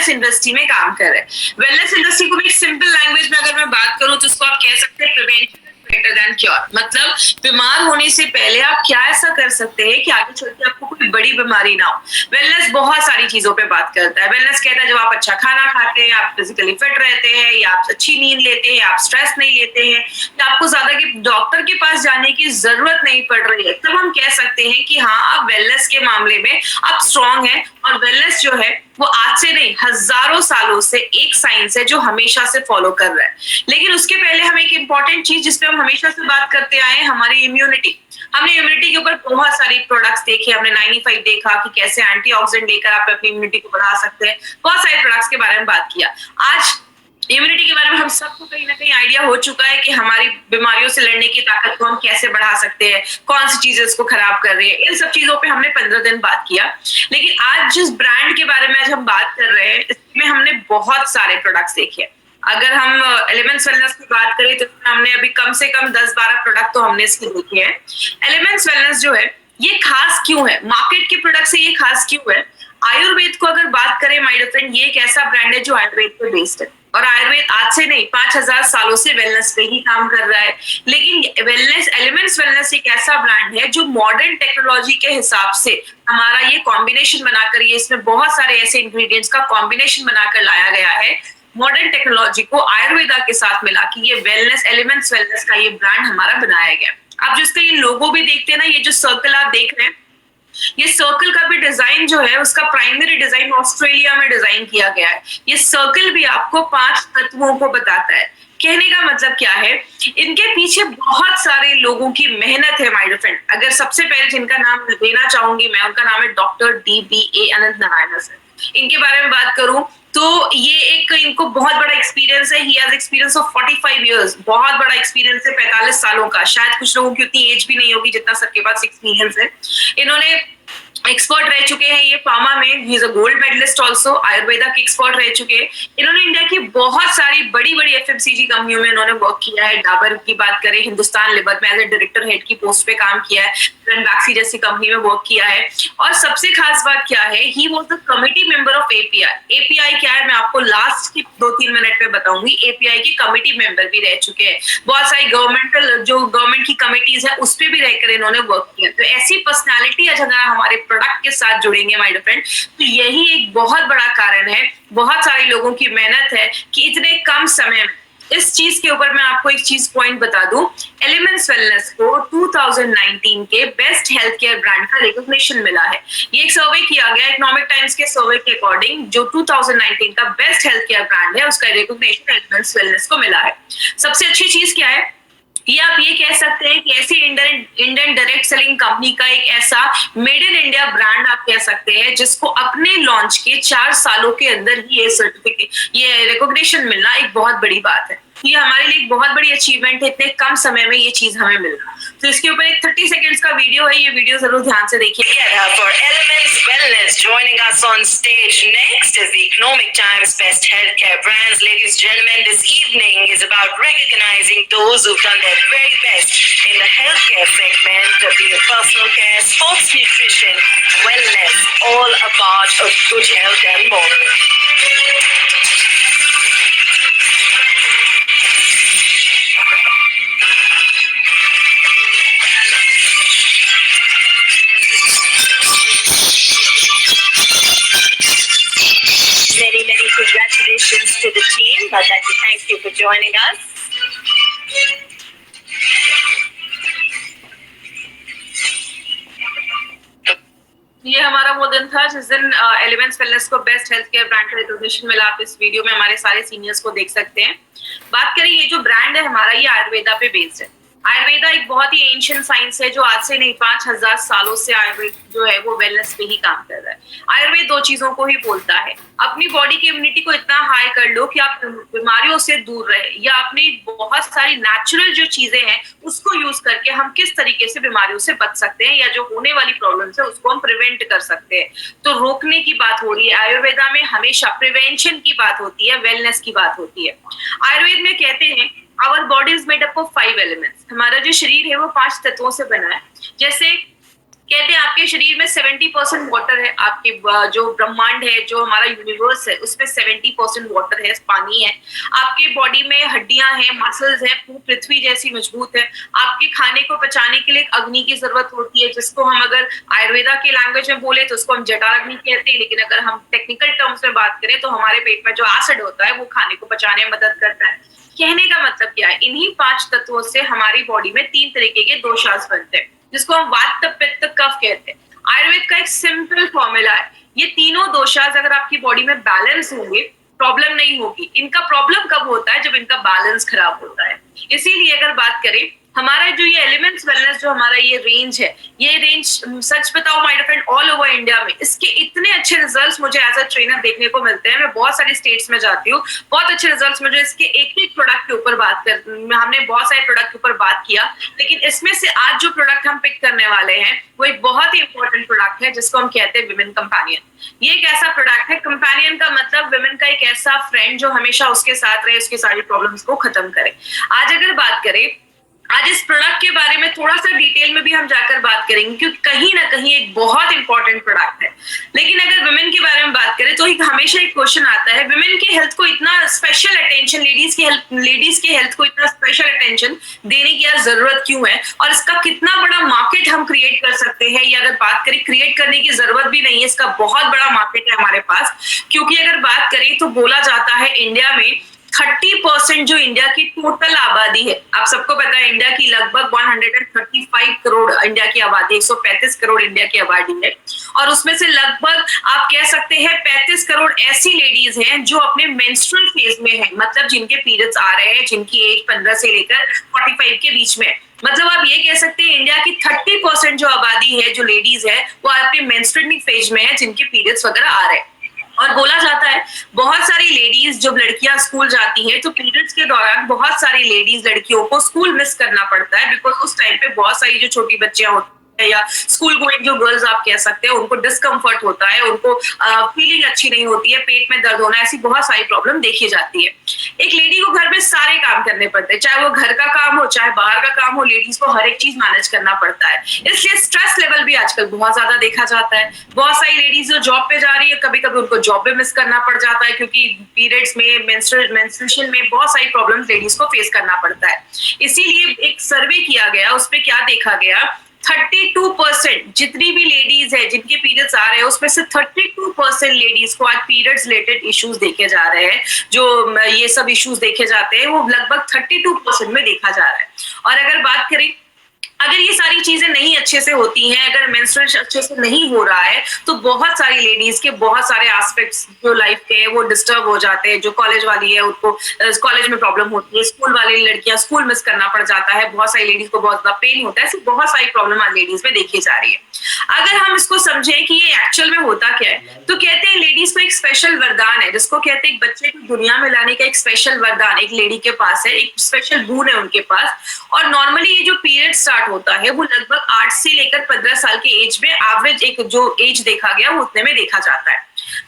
Wellness industry में काम कर रहे हैं। वेलनेस इंडस्ट्री को भी सिंपल लैंग्वेज में अगर मैं बात करूं तो उसको आप कह सकते हैं प्रिवेंशन बेटर देन क्योर। मतलब बीमार होने से पहले आप क्या ऐसा कर सकते हैं कि आगे चल के आपको कोई बड़ी बीमारी ना हो। वेलनेस बहुत सारी चीजों पे बात करता है। वेलनेस कहता है जब आप अच्छा खाना खाते हैं, आप फिजिकली फिट रहते हैं, या आप अच्छी नींद लेते हैं, आप स्ट्रेस नहीं लेते हैं, या आपको ज्यादा के डॉक्टर के पास जाने की जरूरत नहीं पड़ रही है, तब हम कह सकते हैं कि हाँ, आप वेलनेस के मामले में आप स्ट्रांग हैं। और वेलनेस जो है वो आज से नहीं, हजारों सालों से एक साइंस है जो हमेशा से फॉलो कर रहा है। लेकिन उसके पहले हम एक इंपॉर्टेंट चीज जिसपे हम हमेशा से बात करते आए हैं, हमारी इम्यूनिटी। हमने इम्यूनिटी के ऊपर बहुत सारी प्रोडक्ट्स देखे। हमने 95 देखा कि कैसे एंटीऑक्सीडेंट लेकर आप अपनी इम्यूनिटी को बढ़ा सकते हैं। बहुत सारे प्रोडक्ट्स के बारे में बात किया। आज इम्यूनिटी के बारे में हम सबको कहीं ना कहीं आइडिया हो चुका है कि हमारी बीमारियों से लड़ने की ताकत को हम कैसे बढ़ा सकते हैं, कौन सी चीजें इसको खराब कर रही है। इन सब चीजों पे हमने 15 दिन बात किया। लेकिन आज जिस ब्रांड के बारे में आज हम बात कर रहे हैं, इसमें हमने बहुत सारे प्रोडक्ट्स देखे। अगर हम एलिमेंट्स वेलनेस की बात करें तो हमने अभी कम से कम 10-12 प्रोडक्ट तो हमने इसके देखे हैं। एलिमेंट्स वेलनेस जो है ये खास क्यों है, मार्केट के प्रोडक्ट से ये खास क्यों है? आयुर्वेद को अगर बात करें माय डियर फ्रेंड, ये एक ऐसा ब्रांड है जो आयुर्वेद पे बेस्ड है। और आयुर्वेद आज से नहीं, 5000 सालों से वेलनेस पे ही काम कर रहा है। लेकिन वेलनेस, एलिमेंट्स वेलनेस एक ऐसा ब्रांड है जो मॉडर्न टेक्नोलॉजी के हिसाब से हमारा ये कॉम्बिनेशन बनाकर, ये इसमें बहुत सारे ऐसे इंग्रेडिएंट्स का कॉम्बिनेशन बनाकर लाया गया है। मॉडर्न टेक्नोलॉजी को आयुर्वेदा के साथ मिला कि ये वेलनेस, एलिमेंट्स वेलनेस का ये ब्रांड हमारा बनाया गया। आप जिसका ये लोगो भी देखते हैं ना, ये जो सर्कल आप देख रहे हैं, ये सर्कल का भी डिजाइन जो है, उसका प्राइमरी डिजाइन ऑस्ट्रेलिया में डिजाइन किया गया है। ये सर्कल भी आपको 5 तत्वों को बताता है। कहने का मतलब क्या है, इनके पीछे बहुत सारे लोगों की मेहनत है माय डियर फ्रेंड। अगर सबसे पहले जिनका नाम लेना चाहूंगी मैं, उनका नाम है डॉक्टर DBA अनंत नारायण सर। इनके बारे में बात करूं तो ये एक, इनको बहुत बड़ा एक्सपीरियंस है। He has experience of 45 years, बहुत बड़ा एक्सपीरियंस है 45 सालों का। शायद कुछ लोगों की उतनी एज भी नहीं होगी जितना सबके पास एक्सपीरियंस है। इन्होंने एक्सपर्ट रह चुके हैं ये फार्मा में। He is a gold medallist also, Ayurveda के एक्सपर्ट रह चुके हैं। इन्होंने इंडिया की बहुत सारी बड़ी बड़ी FMCG कंपनियों में इन्होंने वर्क किया है। डाबर की बात करें, हिंदुस्तान लिवर में एज ए डायरेक्टर हेड की पोस्ट पे काम किया है। रनबैक्सी जैसी कंपनी में वर्क किया है। और सबसे खास बात क्या है, he was the committee member of API। API क्या है मैं आपको लास्ट की 2-3 मिनट में बताऊंगी। API की कमिटी मेंबर भी रह चुके हैं। बहुत सारी गवर्नमेंट की कमिटीज है उस पर भी रहकर इन्होंने वर्क किया। तो ऐसी पर्सनैलिटी अगर हमारे प्रोडक्ट के साथ जुड़ेंगे माय डियर फ्रेंड, तो यही एक बहुत बड़ा कारण है, बहुत सारे लोगों की मेहनत है कि इतने कम समय में इस चीज के ऊपर। मैं आपको एक चीज पॉइंट बता दूं, एलिमेंट्स वेलनेस को 2019 के बेस्ट हेल्थ केयर ब्रांड का रिकॉग्निशन मिला है। ये एक सर्वे किया गया इकोनॉमिक टाइम्स के सर्वे के अकॉर्डिंग, जो 2019 का बेस्ट हेल्थ केयर ब्रांड है उसका रिकॉग्निशन एलिमेंट्स वेलनेस को मिला है। सबसे अच्छी चीज क्या है, ये आप ये कह सकते हैं कि ऐसी इंडियन डायरेक्ट सेलिंग कंपनी का एक ऐसा मेड इन इंडिया ब्रांड आप कह सकते हैं जिसको अपने लॉन्च के 4 सालों के अंदर ही ये सर्टिफिकेट, ये रिकॉग्निशन मिलना एक बहुत बड़ी बात है। ये हमारे लिए एक बहुत बड़ी अचीवमेंट है, इतने कम समय में ये चीज हमें मिलना। तो इसके ऊपर एक 30 सेकंड्स का वीडियो है, ये वीडियो जरूर ध्यान से देखिए। For Elements Wellness, joining us on stage next is the Economic Times Best Healthcare Brands. Ladies and gentlemen, this evening is about recognizing those who've done their very best in the healthcare segment, be it personal care, sports nutrition, wellness, all about a good health and more. Many congratulations to the team. I'd like to thank you for joining us. ये हमारा वो दिन था जिस दिन elements wellness को best health care brand का recognition मिला। आप इस वीडियो में हमारे सारे सीनियर्स को देख सकते हैं। बात करें, ये जो ब्रांड है हमारा, ये आयुर्वेदा पे बेस्ड है। आयुर्वेदा एक बहुत ही एंशियंट साइंस है जो आज से नहीं, 5000 सालों से आयुर्वेद जो है वो वेलनेस पे ही काम कर रहा है। आयुर्वेद 2 चीजों को ही बोलता है, अपनी बॉडी की इम्यूनिटी को इतना हाई कर लो कि आप बीमारियों से दूर रहे, या अपनी बहुत सारी नेचुरल जो चीजें हैं उसको यूज करके हम किस तरीके से बीमारियों से बच सकते हैं, या जो होने वाली प्रॉब्लम्स है उसको हम प्रिवेंट कर सकते हैं। तो रोकने की बात हो रही है आयुर्वेदा में, हमेशा प्रिवेंशन की बात होती है, वेलनेस की बात होती है। आयुर्वेद में कहते हैं our body is made up of 5 elements. हमारा जो शरीर है वो 5 तत्वों से बना है। जैसे कहते हैं आपके शरीर में 70% वाटर है, आपके जो ब्रह्मांड है, जो हमारा यूनिवर्स है, उसमें 70% वाटर है, पानी है। आपके बॉडी में हड्डियां हैं, मसल्स है, पृथ्वी जैसी मजबूत है। आपके खाने को पचाने के लिए एक अग्नि की जरूरत होती है, जिसको हम अगर आयुर्वेदा के लैंग्वेज में बोले तो उसको हम जठाग्नि कहते हैं, लेकिन अगर हम टेक्निकल टर्म्स में बात करें तो हमारे पेट में जो एसिड होता है वो खाने को पचाने में मदद करता है। कहने का मतलब क्या है, इन्हीं 5 तत्वों से हमारी बॉडी में 3 तरीके के दोषास बनते हैं, जिसको हम वात पित्त कफ कहते हैं। आयुर्वेद का एक सिंपल फॉर्मूला है, ये तीनों दोषास अगर आपकी बॉडी में बैलेंस होंगे, प्रॉब्लम नहीं होगी। इनका प्रॉब्लम कब होता है, जब इनका बैलेंस खराब होता है। इसीलिए अगर बात करें, हमारा जो ये एलिमेंट्स वेलनेस, जो हमारा ये रेंज है, ये रेंज सच बताओ my dear friend, all over India में इसके इतने अच्छे रिजल्ट्स मुझे एज अ ट्रेनर देखने को मिलते हैं। मैं बहुत सारे स्टेट्स में जाती हूँ, बहुत अच्छे रिजल्ट्स मुझे इसके एक एक प्रोडक्ट के ऊपर हमने बहुत सारे प्रोडक्ट के ऊपर बात किया, लेकिन इसमें से आज जो प्रोडक्ट हम पिक करने वाले हैं वो एक बहुत ही इंपॉर्टेंट प्रोडक्ट है, जिसको हम कहते हैं विमेन कंपेनियन। ये एक ऐसा प्रोडक्ट है, कंपेनियन का मतलब विमेन का एक ऐसा फ्रेंड जो हमेशा उसके साथ रहे, उसकी सारी प्रॉब्लम्स को खत्म करे। आज अगर बात करें, आज इस प्रोडक्ट के बारे में थोड़ा सा डिटेल में भी हम जाकर बात करेंगे, क्योंकि कहीं ना कहीं एक बहुत इंपॉर्टेंट प्रोडक्ट है। लेकिन अगर वुमेन के बारे में बात करें तो हमेशा एक क्वेश्चन आता है, वुमेन की हेल्थ को इतना स्पेशल अटेंशन, लेडीज की हेल्थ को इतना स्पेशल अटेंशन देने की जरूरत क्यों है, और इसका कितना बड़ा मार्केट हम क्रिएट कर सकते हैं। या अगर बात करें, क्रिएट करने की जरूरत भी नहीं है, इसका बहुत बड़ा मार्केट है हमारे पास। क्योंकि अगर बात करें तो बोला जाता है इंडिया में 30% जो इंडिया की टोटल आबादी है, आप सबको पता है इंडिया की लगभग 135 करोड़ इंडिया की आबादी, 135 करोड़ इंडिया की आबादी है, और उसमें से लगभग आप कह सकते हैं 35 करोड़ ऐसी लेडीज हैं जो अपने मेंस्ट्रुअल फेज में है, मतलब जिनके पीरियड्स आ रहे हैं, जिनकी एज 15 से लेकर 45 के बीच में। मतलब आप ये कह सकते हैं इंडिया की 30% जो आबादी है, जो लेडीज है, वो अपने मेंस्ट्रुअल फेज में है, जिनके पीरियड्स वगैरह आ रहे हैं। और बोला जाता है बहुत सारी लेडीज, जब लड़कियां स्कूल जाती हैं तो पीरियड्स के दौरान बहुत सारी लेडीज लड़कियों को स्कूल मिस करना पड़ता है, बिकॉज उस टाइम पे बहुत सारी जो छोटी बच्चियां होती है या स्कूल गोइंग जो गर्ल्स आप कह सकते हैं, उनको डिस्कम्फर्ट होता है, उनको फीलिंग अच्छी नहीं होती है, पेट में दर्द होना, ऐसी बहुत सारी प्रॉब्लम देखी जाती है। एक लेडी को घर में सारे काम करने पड़ते हैं, चाहे वो घर का काम हो चाहे बाहर का काम हो, लेडीज को हर एक चीज मैनेज करना पड़ता है। इसलिए स्ट्रेस लेवल भी आजकल बहुत ज्यादा देखा जाता है। बहुत सारी लेडीज जो जॉब पे जा रही है, कभी कभी उनको जॉब पे मिस करना पड़ जाता है, क्योंकि पीरियड्स में, मेंस्ट्रुएशन में बहुत सारी प्रॉब्लम्स लेडीज को फेस करना पड़ता है। इसीलिए एक सर्वे किया गया, उसपे क्या देखा गया, 32% जितनी भी लेडीज है जिनके पीरियड्स आ रहे हैं, उसमें से 32% लेडीज को आज पीरियड्स रिलेटेड इश्यूज देखे जा रहे हैं। जो ये सब इश्यूज देखे जाते हैं वो लगभग 32% में देखा जा रहा है। और अगर बात करें, अगर ये सारी चीजें नहीं अच्छे से होती हैं, अगर मेंस्ट्रुएशन अच्छे से नहीं हो रहा है, तो बहुत सारी लेडीज के बहुत सारे एस्पेक्ट्स जो लाइफ के हैं वो डिस्टर्ब हो जाते हैं। जो कॉलेज वाली है उनको कॉलेज में प्रॉब्लम होती है, स्कूल वाली लड़कियां स्कूल मिस करना पड़ जाता है, बहुत सारी लेडीज को बहुत ज्यादा पेन होता है, ऐसी बहुत सारी प्रॉब्लम आज लेडीज में देखी जा रही है। अगर हम इसको समझें कि ये एक्चुअल में होता क्या है, तो कहते हैं लेडीज को एक स्पेशल वरदान है, जिसको कहते हैं एक बच्चे को दुनिया में लाने का एक स्पेशल वरदान एक लेडी के पास है, एक स्पेशल गुण है उनके पास। और नॉर्मली ये जो पीरियड स्टार्ट होता है वो लगभग 8 से लेकर 15 साल की एज में, एवरेज एक जो एज देखा गया वो उतने में देखा जाता है।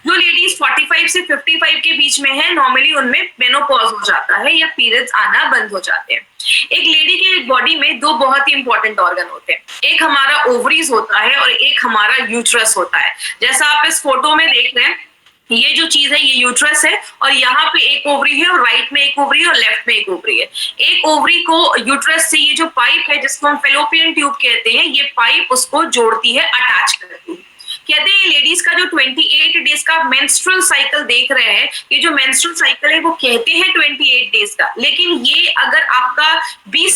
जो लेडीज 45 से 55 के बीच में है, नॉर्मली उनमें मेनोपॉज हो जाता है या पीरियड्स आना बंद हो जाते हैं। एक लेडी के बॉडी में 2 बहुत ही इंपॉर्टेंट ऑर्गन होते हैं, एक हमारा ओवरीज होता है और एक हमारा यूट्रस होता है। जैसा आप इस फोटो में देख रहे हैं, ये जो चीज है ये यूट्रस है, और यहाँ पे एक ओवरी है, और राइट में एक ओवरी है, और लेफ्ट में एक ओवरी है। एक ओवरी को यूट्रस से ये जो पाइप है, जिसको हम फेलोपियन ट्यूब कहते हैं, ये पाइप उसको जोड़ती है, अटैच करती है। कहते हैं लेडीज का जो 28 डेज का मेंस्ट्रुअल साइकिल देख रहे हैं, ये जो मेंस्ट्रुअल साइकिल है वो कहते हैं 28 डेज का, लेकिन ये अगर आपका 21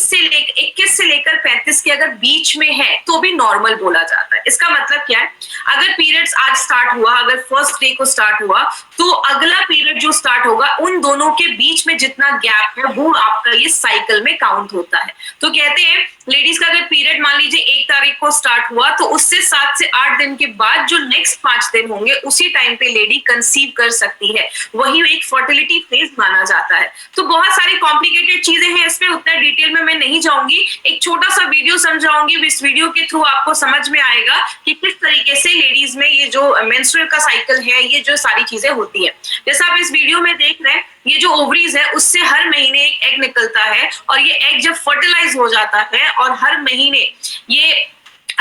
से लेकर 35 के अगर बीच में है तो भी नॉर्मल बोला जाता है। इसका मतलब क्या है, अगर पीरियड्स आज स्टार्ट हुआ, अगर फर्स्ट डे को स्टार्ट हुआ, तो अगला पीरियड जो स्टार्ट होगा उन दोनों के बीच में जितना गैप है वो आपका ये साइकिल में काउंट होता है। तो कहते हैं लेडीज का अगर पीरियड मान लीजिए 1 तारीख को स्टार्ट हुआ, तो उससे 7 से 8 दिन के बाद जो नेक्स्ट 5 दिन होंगे, उसी टाइम पे लेडी कंसीव कर सकती है, वही एक फर्टिलिटी फेज माना जाता है। तो बहुत सारी कॉम्प्लिकेटेड चीजें हैं, इसमें उतना डिटेल में मैं नहीं जाऊंगी, एक छोटा सा वीडियो समझाऊंगी, इस वीडियो के थ्रू आपको समझ में आएगा कि किस तरीके से लेडीज में ये जो मेंस्ट्रुअल का साइकिल है, ये जो सारी चीजें होती है। जैसा आप इस वीडियो में देख रहे हैं, ये जो ओवरीज है उससे हर महीने एक एग निकलता है, और ये एग जब फर्टिलाइज हो जाता है और हर महीने ये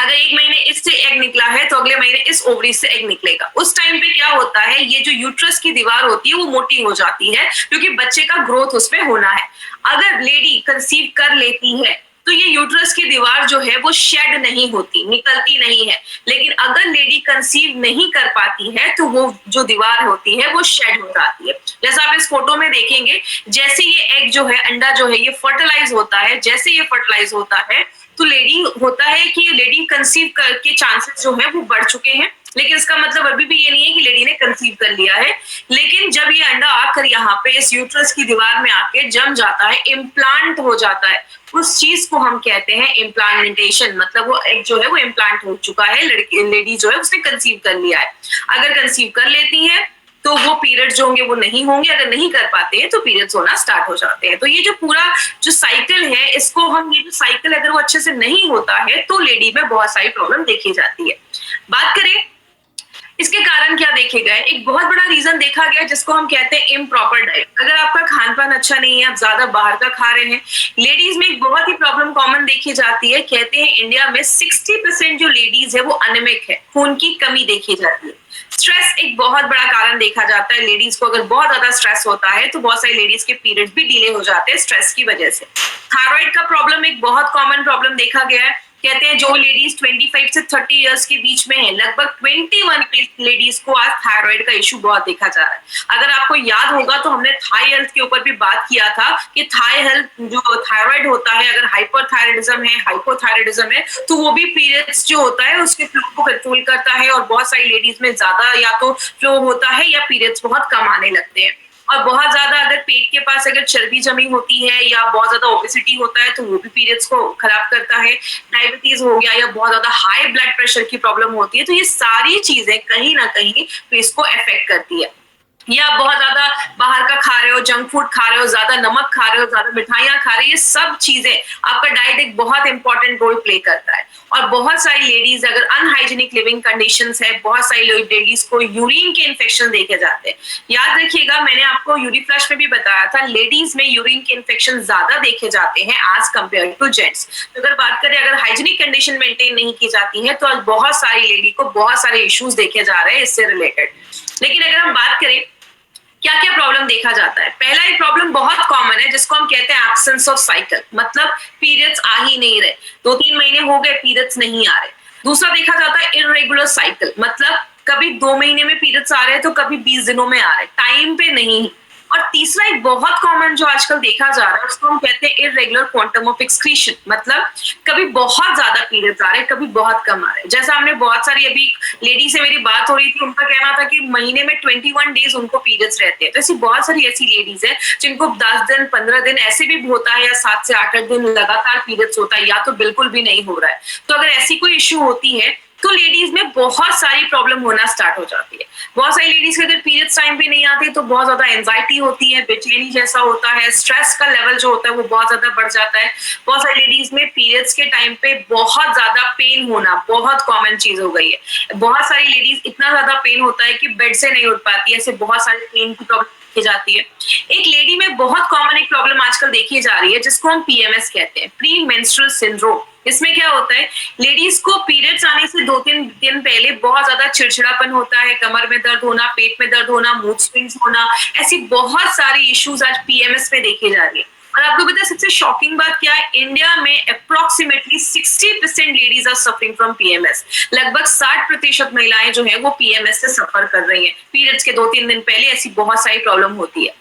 अगर एक महीने इससे एग निकला है तो अगले महीने इस ओवरी से एग निकलेगा। उस टाइम पे क्या होता है, ये जो यूट्रस की दीवार होती है वो मोटी हो जाती है क्योंकि बच्चे का ग्रोथ उसमें होना है। अगर लेडी कंसीव कर लेती है तो ये यूट्रस की दीवार जो है वो शेड नहीं होती, निकलती नहीं है। लेकिन अगर लेडी कंसीव नहीं कर पाती है तो वो जो दीवार होती है वो शेड हो जाती है। जैसा आप इस फोटो में देखेंगे, जैसे ये एग जो है, अंडा जो है, ये फर्टिलाइज होता है। जैसे ये फर्टिलाइज होता है तो लेडी होता है कि लेडी कंसीव के चांसेस जो है वो बढ़ चुके हैं। लेकिन इसका मतलब अभी भी ये नहीं है कि लेडी ने कंसीव कर लिया है। लेकिन जब ये अंडा आकर यहाँ पे इस यूट्रस की दीवार में आके जम जाता है, इम्प्लांट हो जाता है, उस चीज को हम कहते हैं इम्प्लांटेशन। मतलब वो एग जो है वो इम्प्लांट हो चुका है, लड़की लेडी जो है उसने कंसीव कर लिया है। अगर कंसीव कर लेती है तो वो पीरियड्स जो होंगे वो नहीं होंगे, अगर नहीं कर पाते हैं तो पीरियड्स होना स्टार्ट हो जाते हैं। तो ये जो पूरा जो साइकिल है, इसको हम, ये जो साइकिल अगर वो अच्छे से नहीं होता है तो लेडी में बहुत सारी प्रॉब्लम देखी जाती है। बात करें इसके कारण क्या देखे गए, एक बहुत बड़ा रीजन देखा गया जिसको हम कहते हैं इम्प्रॉपर डाइट। अगर आपका खान पान अच्छा नहीं है, आप ज्यादा बाहर का खा रहे हैं। लेडीज में एक बहुत ही प्रॉब्लम कॉमन देखी जाती है, कहते हैं इंडिया में 60% जो लेडीज है वो अनिमिक है, खून की कमी देखी जाती है। स्ट्रेस एक बहुत बड़ा कारण देखा जाता है। लेडीज को अगर बहुत ज्यादा स्ट्रेस होता है तो बहुत सारी लेडीज के पीरियड्स भी डिले हो जाते हैं स्ट्रेस की वजह से। थायराइड का प्रॉब्लम एक बहुत कॉमन प्रॉब्लम देखा गया है। कहते हैं जो लेडीज 25 से 30 इयर्स के बीच में है, लगभग 21 लेडीज को आज थायराइड का इशू बहुत देखा जा रहा है। अगर आपको याद होगा तो हमने थाई हेल्थ के ऊपर भी बात किया था कि थाई हेल्थ जो थायराइड होता है, अगर हाइपरथायराइडिज्म है, हाइपोथायराइडिज्म है, तो वो भी पीरियड्स जो होता है उसके फ्लो को कंट्रोल करता है। और बहुत सारी लेडीज में ज्यादा या तो फ्लो होता है या पीरियड्स बहुत कम आने लगते हैं। और बहुत ज्यादा अगर पेट के पास अगर चर्बी जमी होती है या बहुत ज्यादा ओबेसिटी होता है तो वो भी पीरियड्स को खराब करता है। डायबिटीज हो गया या बहुत ज्यादा हाई ब्लड प्रेशर की प्रॉब्लम होती है, तो ये सारी चीजें कहीं ना कहीं फेस को अफेक्ट करती है। या बहुत ज्यादा बाहर का खा रहे हो, जंक फूड खा रहे हो, ज्यादा नमक खा रहे हो, ज्यादा मिठाइयां खा रहे हो, ये सब चीजें, आपका डाइट एक बहुत इंपॉर्टेंट रोल प्ले करता है। और बहुत सारी लेडीज अगर अनहाइजीनिक लिविंग कंडीशंस है, बहुत सारी लेडीज को यूरिन के इन्फेक्शन देखे जाते हैं। याद रखिएगा, मैंने आपको यूरी फ्लश में भी बताया था, लेडीज में यूरिन के इन्फेक्शन ज्यादा देखे जाते हैं एज कम्पेयर टू जेंट्स। तो अगर बात करें, अगर हाइजीनिक कंडीशन मेंटेन नहीं की जाती है तो आज बहुत सारी लेडी को बहुत सारे इश्यूज देखे जा रहे हैं इससे रिलेटेड। लेकिन अगर हम बात करें क्या क्या प्रॉब्लम देखा जाता है, पहला एक प्रॉब्लम बहुत कॉमन है जिसको हम कहते हैं एब्सेंस ऑफ साइकिल। मतलब पीरियड्स आ ही नहीं रहे, 2-3 महीने हो गए पीरियड्स नहीं आ रहे। दूसरा देखा जाता है इररेगुलर साइकिल, मतलब कभी 2 महीने में पीरियड्स आ रहे हैं तो कभी 20 दिनों में आ रहे, टाइम पे नहीं। और तीसरा एक बहुत कॉमन जो आजकल देखा जा रहा है उसको हम कहते हैं इररेगुलर क्वांटम ऑफ एक्सक्रीशन। मतलब कभी बहुत ज्यादा पीरियड्स आ रहे, कभी बहुत कम आ रहे। जैसा हमने बहुत सारी, अभी लेडी से मेरी बात हो रही थी, उनका कहना था कि महीने में 21 डेज उनको पीरियड्स रहते हैं। तो ऐसी बहुत सारी ऐसी लेडीज है जिनको 10 दिन 15 दिन ऐसे भी होता है, या 7 से 8 दिन लगातार पीरियड्स होता है, या तो बिल्कुल भी नहीं हो रहा है। तो अगर ऐसी कोई इश्यू होती है तो लेडीज में बहुत सारी प्रॉब्लम होना स्टार्ट हो जाती है। बहुत सारी लेडीज के अगर पीरियड्स टाइम पे नहीं आती तो बहुत ज्यादा एंजाइटी होती है, बेचैनी जैसा होता है, स्ट्रेस का लेवल जो होता है वो बहुत ज्यादा बढ़ जाता है। बहुत सारी लेडीज में पीरियड्स के टाइम पे बहुत ज्यादा पेन होना बहुत कॉमन चीज हो गई है। बहुत सारी लेडीज इतना ज्यादा पेन होता है कि बेड से नहीं उठ पाती, ऐसे बहुत सारी पेन की प्रॉब्लम देखी जाती है। एक लेडी में बहुत कॉमन एक प्रॉब्लम आजकल देखी जा रही है जिसको हम पीएमएस कहते हैं, प्री मेंस्ट्रुअल सिंड्रोम। इसमें क्या होता है, लेडीज को पीरियड्स आने से 2-3 दिन पहले बहुत ज्यादा चिड़चिड़ापन होता है, कमर में दर्द होना, पेट में दर्द होना, मूड स्विंग्स होना, ऐसी बहुत सारी इश्यूज आज पीएमएस में देखी जा रही है। और आपको पता है सबसे शॉकिंग बात क्या है, इंडिया में approximately 60% ladies are suffering from PMS. लगभग 60% महिलाएं जो है वो पीएमएस से सफर कर रही हैं। पीरियड्स के 2-3 दिन पहले ऐसी बहुत सारी प्रॉब्लम होती है।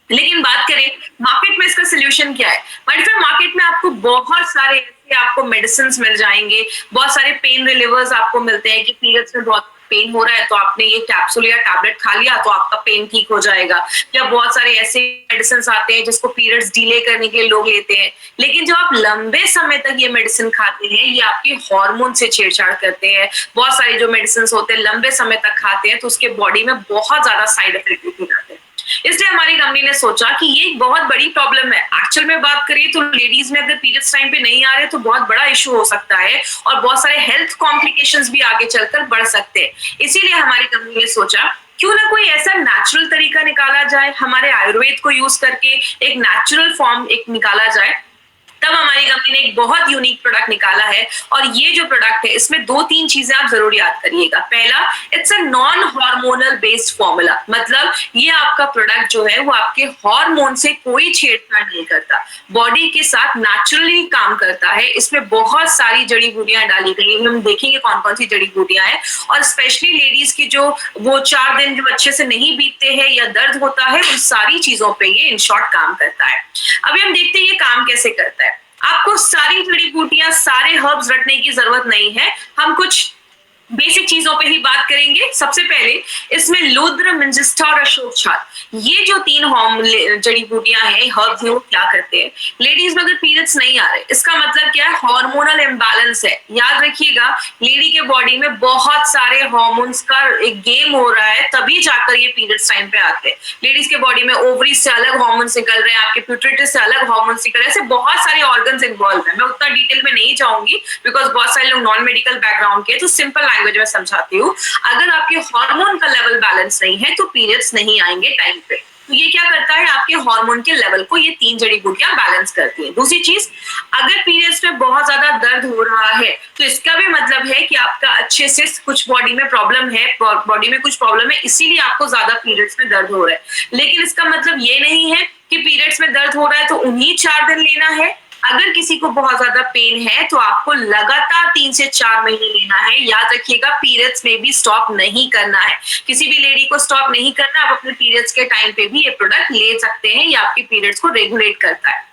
लेकिन बात करें मार्केट में इसका सोल्यूशन क्या है, मार्केट में आपको बहुत सारे आपको मेडिसिन मिल जाएंगे, बहुत सारे पेन रिलीवर्स आपको मिलते हैं कि पीरियड्स में बहुत पेन हो रहा है तो आपने ये कैप्सूल या टैबलेट खा लिया तो आपका पेन ठीक हो जाएगा। या बहुत सारे ऐसे मेडिसिन आते हैं जिसको पीरियड्स डिले करने के लिए लोग लेते हैं। लेकिन जब आप लंबे समय तक ये मेडिसिन खाते हैं, ये आपके हार्मोन से छेड़छाड़ करते हैं। बहुत सारे जो मेडिसिन होते हैं लंबे समय तक खाते हैं तो उसके बॉडी में बहुत ज्यादा साइड इफेक्ट हो जाते हैं। इसलिए हमारी कंपनी ने सोचा कि ये एक बहुत बड़ी प्रॉब्लम है। एक्चुअल में बात करिए तो लेडीज में अगर पीरियड्स टाइम पे नहीं आ रहे तो बहुत बड़ा इशू हो सकता है और बहुत सारे हेल्थ कॉम्प्लिकेशंस भी आगे चलकर बढ़ सकते हैं। इसीलिए हमारी कंपनी ने सोचा क्यों ना कोई ऐसा नेचुरल तरीका निकाला जाए, हमारे आयुर्वेद को यूज करके एक नेचुरल फॉर्म एक निकाला जाए तब हमारी कंपनी ने एक बहुत यूनिक प्रोडक्ट निकाला है, और ये जो प्रोडक्ट है इसमें 2-3 चीजें आप जरूर याद करिएगा। पहला, it's a non hormonal based formula, मतलब ये आपका प्रोडक्ट जो है वो आपके हार्मोन से कोई छेड़छाड़ नहीं करता, बॉडी के साथ नेचुरली काम करता है। इसमें बहुत सारी जड़ी बूटियां डाली गई हैं, हम देखेंगे कौन कौन सी जड़ी बूटियां हैं, और स्पेशली लेडीज की जो वो 4 दिन जो अच्छे से नहीं बीतते हैं या दर्द होता है, उन सारी चीजों पे ये इन शॉर्ट काम करता है। अभी हम देखते हैं ये काम कैसे करता है। आपको सारी जड़ी बूटियां, सारे हर्ब्स रटने की जरूरत नहीं है, हम कुछ बेसिक चीजों पे ही बात करेंगे। सबसे पहले इसमें लूद्र, मिंजिस्टा और अशोक छाल, ये जो 3 जड़ी बूटियां हैं, हर्ब्स हैं, वो क्या करते हैं। लेडीज में अगर पीरियड्स नहीं आ रहे, इसका मतलब क्या है, हार्मोनल इम्बैलेंस है। याद रखिएगा, लेडी के बॉडी में बहुत सारे हार्मोन्स का एक गेम हो रहा है, तभी जाकर ये पीरियड्स टाइम पे आते हैं। लेडीज के बॉडी में ओवरी से अलग हार्मोन्स निकल रहे हैं, आपके प्यूटरेटस से अलग हार्मोन्स निकल रहे हैं, ऐसे बहुत सारे ऑर्गन्स इन्वॉल्व है। मैं उतना डिटेल में नहीं जाऊंगी बिकॉज बहुत सारे लोग नॉन मेडिकल बैकग्राउंड के, तो सिंपल लैंग्वेज में समझाती हूँ। अगर आपके हार्मोन का लेवल बैलेंस नहीं है तो पीरियड्स नहीं आएंगे टाइम पे। तो ये क्या करता है, आपके हार्मोन के लेवल को ये 3 जड़ी बूटियां बैलेंस करती है। दूसरी चीज, अगर पीरियड्स में बहुत ज्यादा दर्द हो रहा है तो इसका भी मतलब है कि आपका अच्छे से कुछ बॉडी में प्रॉब्लम है, बॉडी में कुछ प्रॉब्लम है, इसीलिए आपको ज्यादा पीरियड्स में दर्द हो रहा है। लेकिन इसका मतलब ये नहीं है कि पीरियड्स में दर्द हो रहा है तो उन्हीं 4 दिन लेना है। अगर किसी को बहुत ज्यादा पेन है तो आपको लगातार 3 से 4 महीने लेना है। याद रखिएगा, पीरियड्स में भी स्टॉप नहीं करना है, किसी भी लेडी को स्टॉप नहीं करना। आप अपने पीरियड्स के टाइम पे भी ये प्रोडक्ट ले सकते हैं, ये आपके पीरियड्स को रेगुलेट करता है।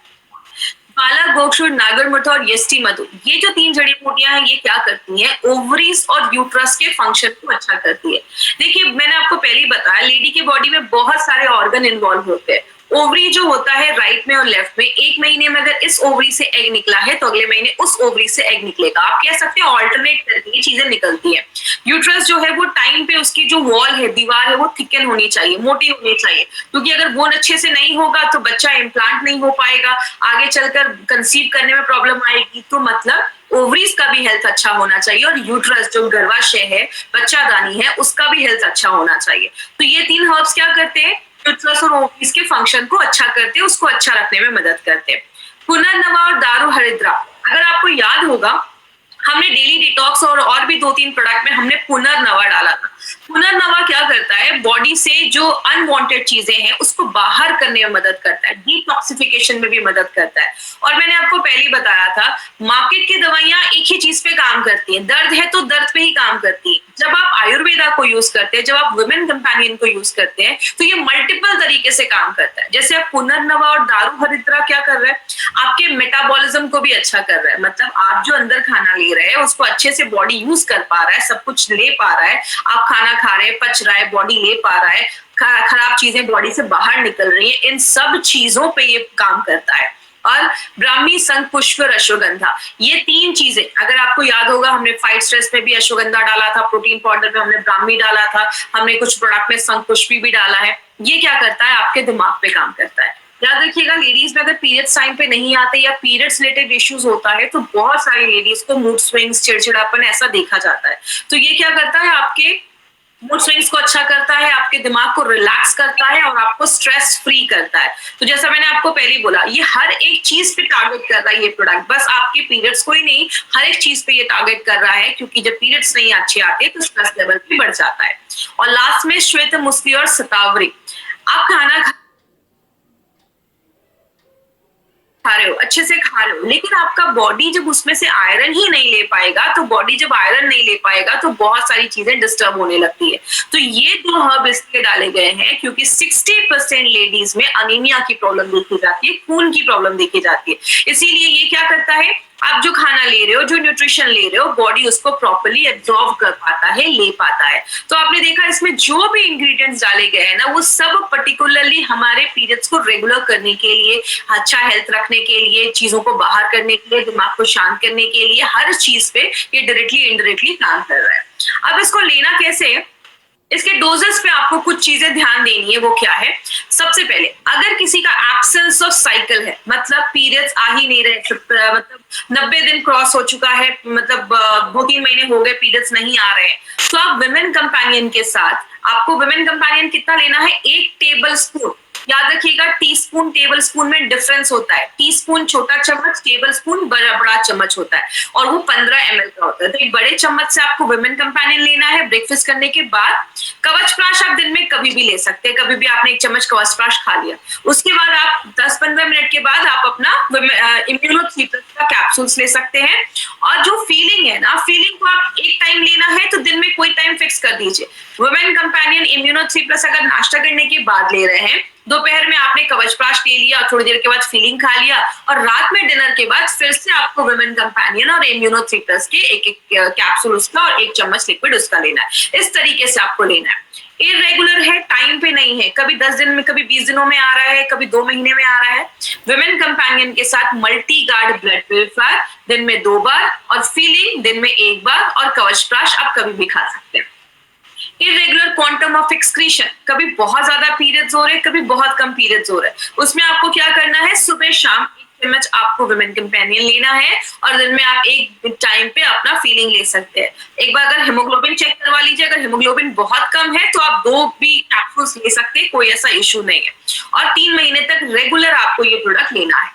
पाला, गोक्षुर, नागरमोथा और यष्टि मधु, ये जो 3 जड़ी बूटियां हैं, ये क्या करती हैं, ओवरीज और यूट्रस के फंक्शन को अच्छा करती है। देखिए, मैंने आपको पहले ही बताया, लेडी के बॉडी में बहुत सारे ऑर्गन इन्वॉल्व होते हैं। ओवरी जो होता है राइट में और लेफ्ट में, एक महीने में अगर इस ओवरी से एग निकला है तो अगले महीने उस ओवरी से एग निकलेगा। आप कह सकते हैं ऑल्टरनेट करके ये चीजें निकलती है। यूट्रस जो है वो टाइम पे उसकी जो वॉल है, दीवार है, वो थिकन होनी चाहिए, मोटी होनी चाहिए, क्योंकि अगर वो अच्छे से नहीं होगा तो बच्चा इम्प्लांट नहीं हो पाएगा, आगे चलकर कंसीव करने में प्रॉब्लम आएगी। तो मतलब ओवरीज का भी हेल्थ अच्छा होना चाहिए, और यूट्रस जो गर्भाशय है, बच्चादानी है, उसका भी हेल्थ अच्छा होना चाहिए। तो ये 3 हर्ब्स क्या करते हैं, यूट्रस और ओवरीज के फंक्शन को अच्छा करते हैं, उसको अच्छा रखने में मदद करते हैं। पुनर्नवा और दारू हरिद्रा, अगर आपको याद होगा, हमने डेली डिटॉक्स और भी 2-3 प्रोडक्ट में हमने पुनर्नवा डाला था। पुनर्नवा क्या करता है, बॉडी से जो अनवांटेड चीजें हैं उसको बाहर करने में मदद करता है, डिटॉक्सिफिकेशन में भी मदद करता है। और मैंने आपको पहले ही बताया था, मार्केट की दवाइयां एक ही चीज पे काम करती हैं, दर्द है तो दर्द पे ही काम करती है। जब आप आयुर्वेदा को यूज करते हैं, जब आप वुमेन कंपेनियन को यूज करते हैं, तो ये मल्टीपल तरीके से काम करता है। जैसे आप पुनर्नवा और दारू हरिद्रा क्या कर रहा है, आपके मेटाबॉलिज्म को भी अच्छा कर रहा है, मतलब आप जो अंदर खाना ले रहे हैं उसको अच्छे से बॉडी यूज कर पा रहा है, सब कुछ ले पा रहा है, आप खाना खा रहे हैं, पच रहा है, बॉडी ले पा रहा है, खराब चीजें बॉडी से बाहर निकल रही है, इन सब चीजों पे ये काम करता है। और ब्राह्मी, संख पुष्प और अश्वगंधा, ये 3 चीजें, अगर आपको याद होगा, हमने फाइट स्ट्रेस में भी अश्वगंधा डाला था, प्रोटीन पाउडर में हमने ब्राह्मी डाला था, हमने कुछ प्रोडक्ट में संख पुष्प भी डाला है। ये क्या करता है, आपके दिमाग पे काम करता है। याद रखिएगा, लेडीज में अगर पीरियड्स टाइम पे नहीं आते या पीरियड्स रिलेटेड इश्यूज होता है तो बहुत सारी लेडीज को मूड स्विंग्स, चिड़चिड़ापन ऐसा देखा जाता है। तो ये क्या करता है, आपके मूड स्विंग्स को अच्छा करता है, आपके दिमाग को रिलैक्स करता है और आपको स्ट्रेस फ्री करता है। तो जैसा मैंने आपको पहले ही बोला, ये हर एक चीज पे टारगेट कर रहा है ये प्रोडक्ट, बस आपके पीरियड्स को ही नहीं, हर एक चीज पे ये टारगेट कर रहा है, क्योंकि जब पीरियड्स नहीं अच्छे आते तो स्ट्रेस लेवल भी बढ़ जाता है। और लास्ट में श्वेत मुस्ली और सतावरी, आप खाना खा रहे हो, अच्छे से खा रहे हो, लेकिन आपका बॉडी जब उसमें से आयरन ही नहीं ले पाएगा, तो बॉडी जब आयरन नहीं ले पाएगा तो बहुत सारी चीजें डिस्टर्ब होने लगती है। तो ये 2 हर्ब इसलिए डाले गए हैं क्योंकि 60% लेडीज में अनीमिया की प्रॉब्लम देखी जाती है, खून की प्रॉब्लम देखी जाती है। इसीलिए ये क्या करता है, आप जो खाना ले रहे हो, जो न्यूट्रिशन ले रहे हो, बॉडी उसको प्रॉपर्ली एब्जॉर्ब कर पाता है, ले पाता है। तो आपने देखा, इसमें जो भी इंग्रेडिएंट्स डाले गए हैं ना, वो सब पर्टिकुलरली हमारे पीरियड्स को रेगुलर करने के लिए, अच्छा हेल्थ रखने के लिए, चीजों को बाहर करने के लिए, दिमाग को शांत करने के लिए, हर चीज पे ये डायरेक्टली इनडायरेक्टली काम कर रहा है। अब इसको लेना कैसे है, इसके डोजेस पे आपको कुछ चीजें ध्यान देनी है। वो क्या है, सबसे पहले, अगर किसी का एब्सेंस ऑफ साइकिल है, मतलब पीरियड्स आ ही नहीं रहे, मतलब 90 दिन क्रॉस हो चुका है, मतलब 2-3 महीने हो गए पीरियड्स नहीं आ रहे हैं, तो आप विमेन कंपेनियन के साथ, आपको विमेन कंपेनियन कितना लेना है, 1 टेबल स्पून याद रखिएगा, टीस्पून टेबल स्पून में डिफरेंस होता है। टीस्पून छोटा चम्मच, टेबल स्पून बड़ा चम्मच होता है, और वो 15 ml का होता है। तो एक बड़े चम्मच से आपको वुमेन कंपेनियन लेना है ब्रेकफास्ट करने के बाद। कवचप्राश आप दिन में कभी भी ले सकते हैं, कभी भी आपने एक चम्मच कवचप्राश खा लिया, उसके बाद आप 10-15 मिनट के बाद आप अपना इम्यूनो-3+ का कैप्सूल्स ले सकते हैं। और जो फीलिंग है ना, फीलिंग को आप एक टाइम लेना है तो दिन में कोई टाइम फिक्स कर दीजिए। वुमेन कंपेनियन इम्यूनो-3+ अगर नाश्ता करने के बाद ले रहे हैं, दोपहर में आपने कवचप्राश ले लिया, थोड़ी देर के बाद फीलिंग खा लिया, और रात में डिनर के बाद फिर से आपको वुमेन कंपेनियन और इम्यूनो-3+ के एक कैप्सूल उसका और 1 चम्मच लिक्विड उसका लेना है। इस तरीके से आपको लेना है। इरेगुलर है, टाइम पे नहीं है, कभी 10 दिन में, कभी 20 दिनों में आ रहा है, कभी 2 महीने में आ रहा है। वुमेन कंपेनियन के साथ मल्टी गार्ड ब्लड प्यूरिफायर दिन में 2 बार, और फीलिंग दिन में 1 बार, और कवचप्राश आप कभी भी खा सकते हैं। इरेगुलर क्वांटम ऑफ एक्सक्रीशन, कभी बहुत ज्यादा पीरियड्स हो रहे हैं, कभी बहुत कम पीरियड्स हो रहे हैं, उसमें आपको क्या करना है, सुबह शाम 1 चम्मच आपको वुमेन कंपेनियन लेना है, और दिन में आप एक टाइम पे अपना फीलिंग ले सकते हैं। एक बार अगर हेमोग्लोबिन चेक करवा लीजिए, अगर हेमोग्लोबिन बहुत कम है तो आप 2 भी कैप्सूल्स ले सकते हैं, कोई ऐसा इश्यू नहीं है। और 3 महीने तक रेगुलर आपको ये प्रोडक्ट लेना है।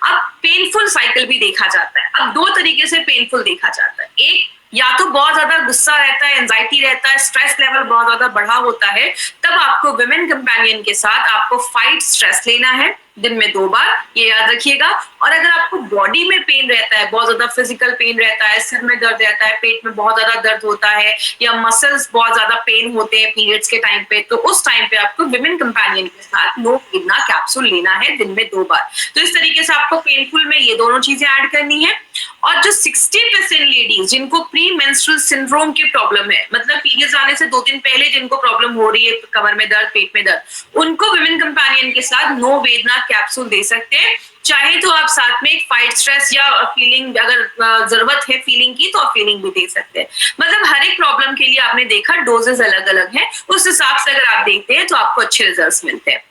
अब पेनफुल साइकिल भी देखा जाता है। अब 2 तरीके से पेनफुल देखा जाता है। एक, या तो बहुत ज्यादा गुस्सा रहता है, एंजाइटी रहता है, स्ट्रेस लेवल बहुत ज्यादा बढ़ा होता है, तब आपको वुमेन कंपेनियन के साथ आपको फाइट स्ट्रेस लेना है दिन में 2 बार, ये याद रखिएगा। और अगर आपको बॉडी में पेन रहता है, बहुत ज्यादा फिजिकल पेन रहता है, सिर में दर्द रहता है, पेट में बहुत ज्यादा दर्द होता है, या मसल्स बहुत ज्यादा पेन होते हैं पीरियड्स के टाइम पे, तो उस टाइम पे आपको वुमेन कंपेनियन के साथ नो किडना कैप्सूल लेना है दिन में 2 बार। तो इस तरीके से आपको पेनफुल में ये दोनों चीजें ऐड करनी है। और जो 60% लेडीज जिनको प्री मेंस्ट्रुअल सिंड्रोम की प्रॉब्लम है, मतलब पीरियड्स आने से 2 दिन पहले जिनको प्रॉब्लम हो रही है, कमर में दर्द, पेट में दर्द, उनको वुमेन कंपेनियन के साथ नो वेदना कैप्सूल दे सकते हैं। चाहे तो आप साथ में एक फाइट स्ट्रेस या फीलिंग, अगर जरूरत है फीलिंग की, तो आप फीलिंग भी दे सकते हैं। मतलब हर एक प्रॉब्लम के लिए आपने देखा डोजेस अलग अलग है, उस हिसाब से अगर आप देखते हैं तो आपको अच्छे रिजल्ट्स मिलते हैं।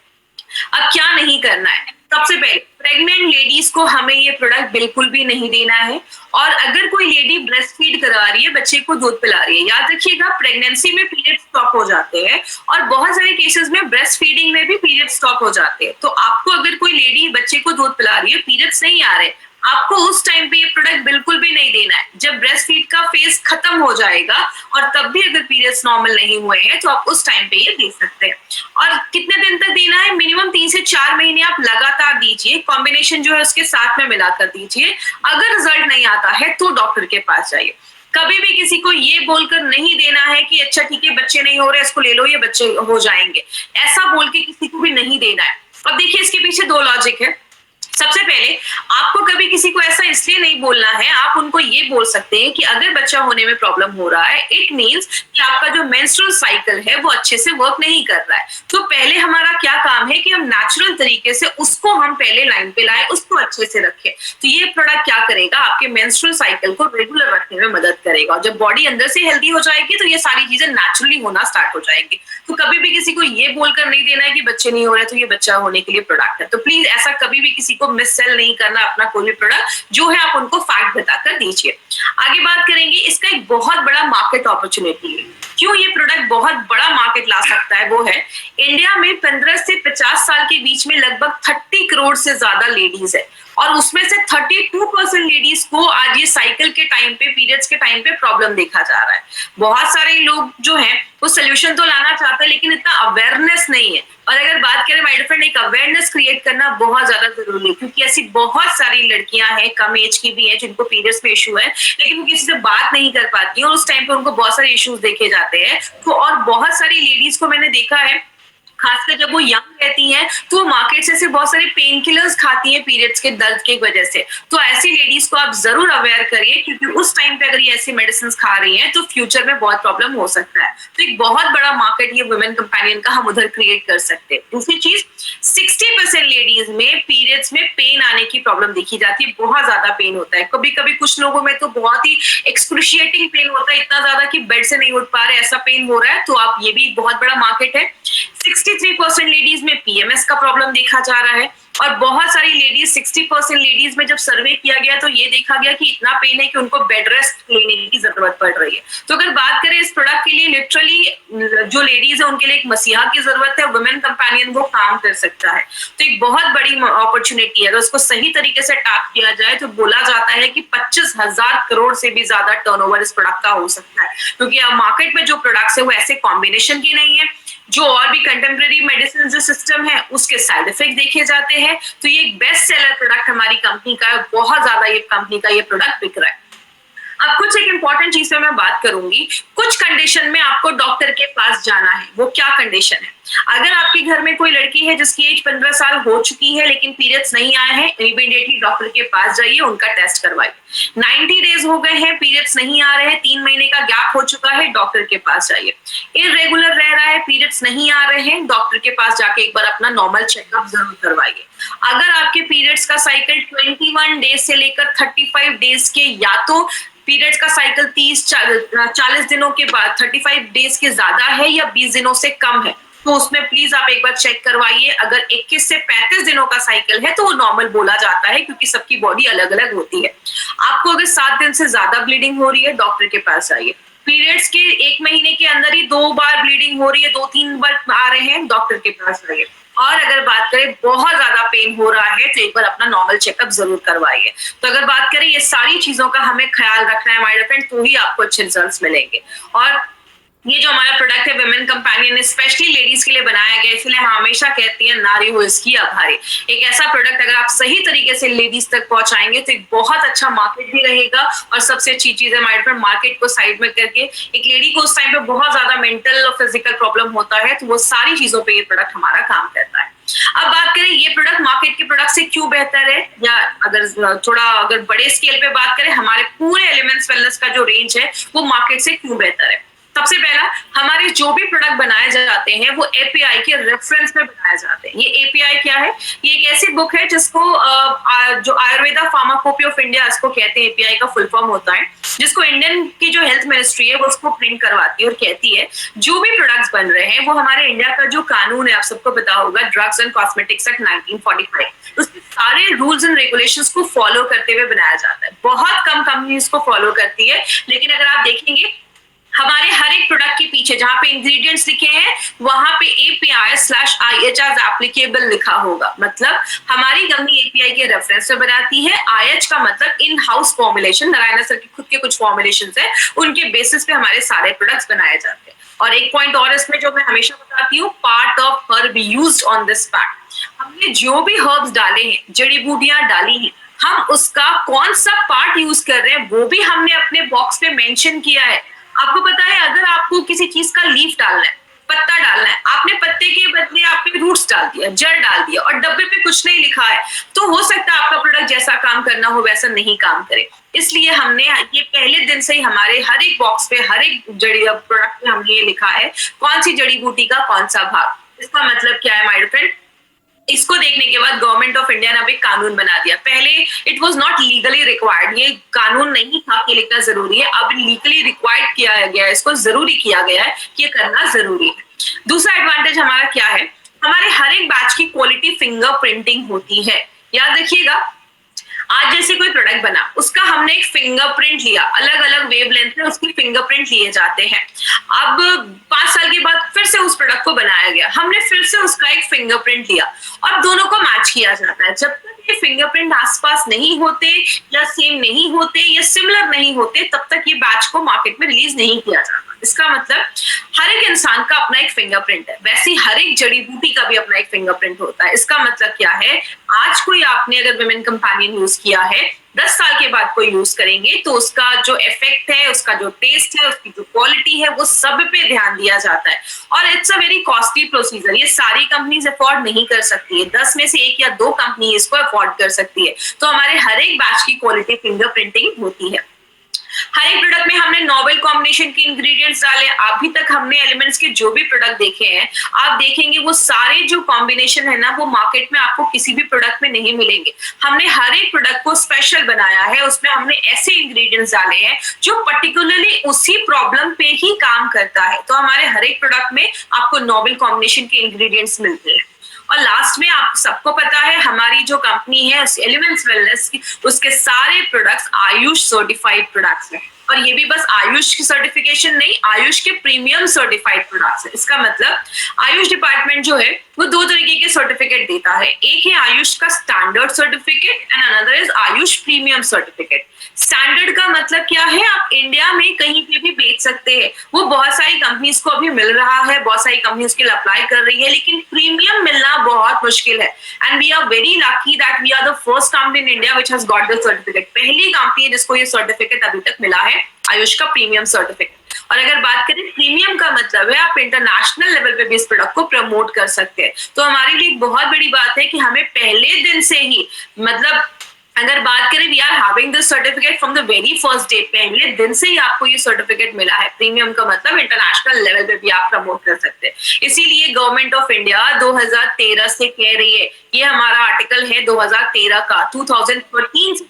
अब क्या नहीं करना है, सबसे पहले प्रेग्नेंट लेडीज को हमें ये प्रोडक्ट बिल्कुल भी नहीं देना है। और अगर कोई लेडी ब्रेस्ट फीड करा रही है, बच्चे को दूध पिला रही है, याद रखिएगा प्रेगनेंसी में पीरियड स्टॉप हो जाते हैं, और बहुत सारे केसेस में ब्रेस्ट फीडिंग में भी पीरियड स्टॉप हो जाते हैं। तो आपको अगर कोई लेडी बच्चे को दूध पिला रही है, पीरियड्स नहीं आ रहे, आपको उस टाइम पे ये प्रोडक्ट बिल्कुल भी नहीं देना है। जब ब्रेस्ट फीड का फेज खत्म हो जाएगा और तब भी अगर पीरियड्स नॉर्मल नहीं हुए हैं, तो आप उस टाइम पे ये दे सकते हैं। और कितने दिन तक देना है, मिनिमम 3 से 4 महीने आप लगातार दीजिए, कॉम्बिनेशन जो है उसके साथ में मिलाकर दीजिए। अगर रिजल्ट नहीं आता है तो डॉक्टर के पास जाइए। कभी भी किसी को ये बोलकर नहीं देना है कि अच्छा ठीक है बच्चे नहीं हो रहे, इसको ले लो, ये बच्चे हो जाएंगे, ऐसा बोल के किसी को भी नहीं देना है। अब देखिए इसके पीछे 2 लॉजिक है। सबसे पहले आपको कभी किसी को ऐसा इसलिए नहीं बोलना है, आप उनको ये बोल सकते हैं कि अगर बच्चा होने में प्रॉब्लम हो रहा है, इट मींस कि आपका जो मेंस्ट्रुअल साइकिल है वो अच्छे से वर्क नहीं कर रहा है। तो पहले हमारा क्या काम है कि हम नेचुरल तरीके से उसको हम पहले लाइन पे लाएं, उसको अच्छे से रखें। तो ये प्रोडक्ट क्या करेगा, आपके मेंस्ट्रुअल साइकिल को रेगुलर रखने में मदद करेगा। और जब बॉडी अंदर से हेल्दी हो जाएगी तो ये सारी चीजें नेचुरली होना स्टार्ट हो जाएंगी। तो कभी भी किसी को ये बोलकर नहीं देना है कि बच्चे नहीं हो रहे तो ये बच्चा होने के लिए प्रोडक्ट है। तो प्लीज ऐसा कभी भी किसी को मिस सेल नहीं करना अपना कोई भी प्रोडक्ट, जो है आप उनको फैक्ट बताकर दीजिए। आगे बात करेंगे, इसका एक बहुत बड़ा मार्केट अपॉर्चुनिटी है। क्यों ये प्रोडक्ट बहुत बड़ा मार्केट ला सकता है, वो है इंडिया में 15 से 50 साल के बीच में लगभग 30 करोड़ से ज्यादा लेडीज है, और उसमें से 32% लेडीज को आज ये साइकिल के टाइम पे, पीरियड्स के टाइम पे प्रॉब्लम देखा जा रहा है। बहुत सारे लोग जो हैं वो सोल्यूशन तो लाना चाहते हैं, लेकिन इतना अवेयरनेस नहीं है। और अगर बात करें माय डियर फ्रेंड, एक अवेयरनेस क्रिएट करना बहुत ज्यादा जरूरी है, क्योंकि ऐसी बहुत सारी लड़कियां हैं, कम एज की भी हैं, जिनको पीरियड्स में इशू है, लेकिन वो किसी से बात नहीं कर पाती हैं, और उस टाइम पे उनको बहुत सारे इश्यूज देखे जाते हैं। तो और बहुत सारी लेडीज को मैंने देखा है, खासकर जब वो यंग रहती हैं, तो वो मार्केट से बहुत सारे पेन किलर्स खाती हैं पीरियड्स के दर्द की वजह से। तो ऐसी लेडीज को आप जरूर अवेयर करिए, क्योंकि उस टाइम पे अगर ये ऐसी मेडिसिन खा रही हैं तो फ्यूचर में बहुत प्रॉब्लम हो सकता है। तो एक बहुत बड़ा मार्केट ये वुमेन कंपेनियन का हम उधर क्रिएट कर सकते हैं। दूसरी चीज, 60% लेडीज में पीरियड्स में पेन आने की प्रॉब्लम देखी जाती है, बहुत ज्यादा पेन होता है। कभी कभी कुछ लोगों में तो बहुत ही एक्सक्रूशिएटिंग पेन होता है, इतना ज्यादा कि बेड से नहीं उठ पा रहे, ऐसा पेन हो रहा है। तो आप ये भी बहुत बड़ा मार्केट है। 63% लेडीज में पीएमएस का प्रॉब्लम देखा जा रहा है। और बहुत सारी लेडीज 60% लेडीज में जब सर्वे किया गया तो ये देखा गया कि इतना पेन है कि उनको बेड रेस्ट लेने की जरूरत पड़ रही है। तो अगर बात करें इस प्रोडक्ट के लिए, लिटरली जो लेडीज है उनके लिए एक मसीहा की जरूरत है, वुमेन कंपेनियन वो काम कर सकता है। तो एक बहुत बड़ी अपॉर्चुनिटी है, अगर उसको सही तरीके से टैप किया जाए तो बोला जाता है कि 25,000 करोड़ से भी ज्यादा टर्नओवर इस प्रोडक्ट का हो सकता है, क्योंकि अब मार्केट में जो प्रोडक्ट्स है वो ऐसे कॉम्बिनेशन की नहीं है, जो और भी कंटेम्प्रेरी मेडिसिन जो सिस्टम है उसके साइड इफेक्ट देखे जाते हैं। तो ये एक बेस्ट सेलर प्रोडक्ट हमारी कंपनी का, बहुत ज्यादा ये कंपनी का ये प्रोडक्ट बिक रहा है। अब कुछ एक इंपॉर्टेंट चीज पे मैं बात करूंगी, कुछ कंडीशन में आपको डॉक्टर के पास जाना है। वो क्या कंडीशन है? अगर आपके घर में कोई लड़की है जिसकी एज 15 साल हो चुकी है लेकिन पीरियड्स नहीं आए हैं, इमीडिएटली डॉक्टर के पास जाइए, उनका टेस्ट करवाइए। 90 डेज हो गए हैं, पीरियड्स नहीं आ रहे हैं, 3 महीने का गैप हो चुका है, डॉक्टर के पास जाइए। इरेगुलर रह रहा है, पीरियड्स नहीं आ रहे हैं, डॉक्टर के पास जाके एक बार अपना नॉर्मल चेकअप जरूर करवाइए। अगर आपके पीरियड्स का साइकिल 21 डेज से लेकर 35 डेज के, या तो पीरियड्स का साइकिल 30-40 दिनों के बाद 35 डेज के ज्यादा है या 20 दिनों से कम है, तो उसमें प्लीज आप एक बार चेक करवाइए। अगर 21 से 35 दिनों का साइकिल है तो वो नॉर्मल बोला जाता है, क्योंकि सबकी बॉडी अलग अलग होती है। आपको अगर 7 दिन से ज्यादा ब्लीडिंग हो रही है, डॉक्टर के पास जाइए। पीरियड्स के 1 महीने के अंदर ही 2 बार ब्लीडिंग हो रही है, 2-3 बार आ रहे हैं, डॉक्टर के पास जाइए। और अगर बात करें बहुत ज्यादा पेन हो रहा है तो एक बार अपना नॉर्मल चेकअप जरूर करवाइए। तो अगर बात करें ये सारी चीजों का हमें ख्याल रखना है माय फ्रेंड, तो ही आपको अच्छे रिजल्ट्स मिलेंगे। और ये जो हमारा प्रोडक्ट है विमेन कंपेनियन, स्पेशली लेडीज के लिए बनाया गया, इसलिए हम हमेशा कहती हैं नारी हो इसकी आभारी। एक ऐसा प्रोडक्ट अगर आप सही तरीके से लेडीज तक पहुंचाएंगे तो एक बहुत अच्छा मार्केट भी रहेगा। और सबसे अच्छी चीज है हमारे पर, मार्केट को साइड में करके एक लेडी को उस टाइम पे बहुत ज्यादा मेंटल और फिजिकल प्रॉब्लम होता है, तो वो सारी चीजों पर ये प्रोडक्ट हमारा काम करता है। अब बात करें ये प्रोडक्ट मार्केट के प्रोडक्ट से क्यों बेहतर है, या अगर बड़े स्केल पे बात करें, हमारे पूरे एलिमेंट्स वेलनेस का जो रेंज है वो मार्केट से क्यों बेहतर है। सबसे पहला, हमारे जो भी प्रोडक्ट बनाए जाते हैं वो एपीआई के रेफरेंस में बनाए जाते हैं। ये एपीआई क्या है? ये एक ऐसी बुक है जिसको जो आयुर्वेदा फार्माकोपी ऑफ इंडिया इसको कहते हैं, एपीआई का फुल फॉर्म होता है, जिसको इंडियन की जो हेल्थ मिनिस्ट्री है वो उसको प्रिंट करवाती है और कहती है जो भी प्रोडक्ट्स बन रहे हैं वो हमारे इंडिया का जो कानून है, आप सबको पता होगा, ड्रग्स एंड कॉस्मेटिक्स एक्ट 1945, उसके सारे रूल्स एंड रेगुलेशंस को फॉलो करते हुए बनाया जाता है। बहुत कम कंपनी इसको फॉलो करती है, लेकिन अगर आप देखेंगे हमारे हर एक प्रोडक्ट के पीछे जहां पे इंग्रेडिएंट्स लिखे हैं वहां पे API/IH एप्लीकेबल लिखा होगा। मतलब हमारी कंपनी API के रेफरेंस से बनाती है, IH का मतलब in house formulation, Narayan sir के खुद के कुछ फॉर्मुलेशन है, उनके बेसिस पे हमारे सारे प्रोडक्ट्स बनाए जाते हैं। और एक पॉइंट और इसमें जो मैं हमेशा बताती हूँ, part of herb used on this pack. हमने जो भी हर्ब्स डाले हैं, जड़ी बूटियां डाली हैं, हम उसका कौन सा पार्ट यूज कर रहे हैं वो भी हमने अपने बॉक्स पे मेंशन किया है। आपको पता है, अगर आपको किसी चीज का लीफ डालना है, पत्ता डालना है, आपने पत्ते के बदले आपने रूट्स डाल दिया, जड़ डाल दिया और डब्बे पे कुछ नहीं लिखा है, तो हो सकता है आपका प्रोडक्ट जैसा काम करना हो वैसा नहीं काम करे। इसलिए हमने ये पहले दिन से ही हमारे हर एक बॉक्स पे, हर एक जड़ी प्रोडक्ट पे हमने ये लिखा है कौन सी जड़ी बूटी का कौन सा भाग। इसका मतलब क्या है माय फ्रेंड? इसको देखने के बाद गवर्नमेंट ऑफ इंडिया ने अब एक कानून बना दिया। पहले it was not legally required, ये कानून नहीं था कि लिखना जरूरी है, अब लीगली रिक्वायर्ड किया गया है, इसको जरूरी किया गया है कि ये करना जरूरी है। दूसरा एडवांटेज हमारा क्या है, हमारे हर एक बैच की क्वालिटी फिंगर प्रिंटिंग होती है। याद रखिएगा, आज जैसे कोई प्रोडक्ट बना, उसका हमने एक फिंगरप्रिंट लिया, अलग अलग वेवलेंथ में उसकी फिंगरप्रिंट लिए जाते हैं। अब 5 साल के बाद फिर से उस प्रोडक्ट को बनाया गया, हमने फिर से उसका एक फिंगरप्रिंट लिया और दोनों को मैच किया जाता है। जब तक ये फिंगरप्रिंट आसपास नहीं होते या सेम नहीं होते या सिमिलर नहीं होते, तब तक ये बैच को मार्केट में रिलीज नहीं किया जाता। इसका मतलब हर एक इंसान का अपना एक फिंगरप्रिंट है, वैसे ही हर एक जड़ी बूटी का भी अपना एक फिंगरप्रिंट होता है। इसका मतलब क्या है, आज कोई आपने अगर विमेन कंपेनियन यूज किया है, 10 साल के बाद कोई यूज करेंगे तो उसका जो इफेक्ट है, उसका जो टेस्ट है, उसकी जो क्वालिटी है, वो सब पे ध्यान दिया जाता है। और it's a very costly procedure, ये सारी कंपनीज अफोर्ड नहीं कर सकती है, 10 में से 1 या 2 कंपनी इसको अफोर्ड कर सकती है। तो हमारे हर एक बैच की क्वालिटी फिंगरप्रिंटिंग होती है। हर एक प्रोडक्ट में हमने नोवेल कॉम्बिनेशन के इंग्रेडिएंट्स डाले। अभी तक हमने एलिमेंट्स के जो भी प्रोडक्ट देखे हैं, आप देखेंगे वो सारे जो कॉम्बिनेशन है ना, वो मार्केट में आपको किसी भी प्रोडक्ट में नहीं मिलेंगे। हमने हर एक प्रोडक्ट को स्पेशल बनाया है, उसमें हमने ऐसे इंग्रेडिएंट्स डाले हैं जो पर्टिकुलरली उसी प्रॉब्लम पे ही काम करता है। तो हमारे हर एक प्रोडक्ट में आपको नोवेल कॉम्बिनेशन के इंग्रेडिएंट्स मिलते हैं। और लास्ट में आप सबको पता है हमारी जो कंपनी है एलिमेंट्स वेलनेस की, उसके सारे प्रोडक्ट्स आयुष सर्टिफाइड प्रोडक्ट्स हैं। और ये भी बस आयुष की सर्टिफिकेशन नहीं, आयुष के प्रीमियम सर्टिफाइड प्रोडक्ट्स है। इसका मतलब आयुष डिपार्टमेंट जो है वो दो तरीके के सर्टिफिकेट देता है, एक है आयुष का standard certificate and another is Ayush premium certificate. Standard का मतलब क्या है, आप इंडिया में कहीं पे भी बेच सकते हैं, वो बहुत सारी कंपनीज को अभी मिल रहा है, बहुत सारी कंपनीज के लिए अप्लाई कर रही है, लेकिन प्रीमियम मिलना बहुत मुश्किल है। And we are very lucky that we are the first company in India which has got the certificate. पहली कंपनी है जिसको ये सर्टिफिकेट अभी तक मिला है, आयुष का प्रीमियम सर्टिफिकेट। और अगर बात करें प्रीमियम का मतलब है आप इंटरनेशनल लेवल पे भी इस प्रोडक्ट को प्रमोट कर सकते हैं। तो हमारे लिए बहुत बड़ी बात है कि हमें पहले दिन से ही, मतलब अगर बात करें we are having this certificate from the very first day, पहले दिन से ही आपको ये सर्टिफिकेट मिला है। प्रीमियम का मतलब इंटरनेशनल लेवल पे भी आप प्रमोट कर सकते हैं। इसीलिए गवर्नमेंट ऑफ इंडिया 2013 से कह रही है, ये हमारा आर्टिकल है 2013 का, 2013 से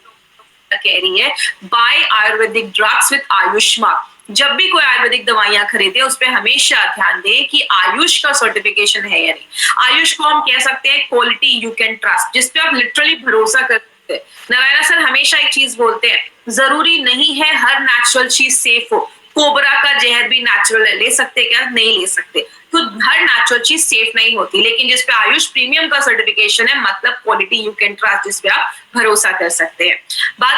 कह रही है by Ayurvedic drugs with AYUSH mark. जब भी कोई आयुर्वेदिक दवाइयां खरीदे उस पर हमेशा ध्यान दें कि आयुष का सर्टिफिकेशन है या नहीं। आयुष को हम कह सकते हैं क्वालिटी यू कैन ट्रस्ट, जिसपे आप लिटरली भरोसा कर सकते हैं। नारायणा सर हमेशा एक चीज बोलते हैं, जरूरी नहीं है हर नेचुरल चीज सेफ हो। कोबरा का जहर भी नेचुरल है, ले सकते क्या? नहीं ले सकते। तो हर नेचुरल चीज सेफ नहीं होती, लेकिन जिसपे आयुष प्रीमियम का सर्टिफिकेशन है मतलब क्वालिटी यू कैन ट्रस्ट, जिसपे आप भरोसा कर सकते हैं। बात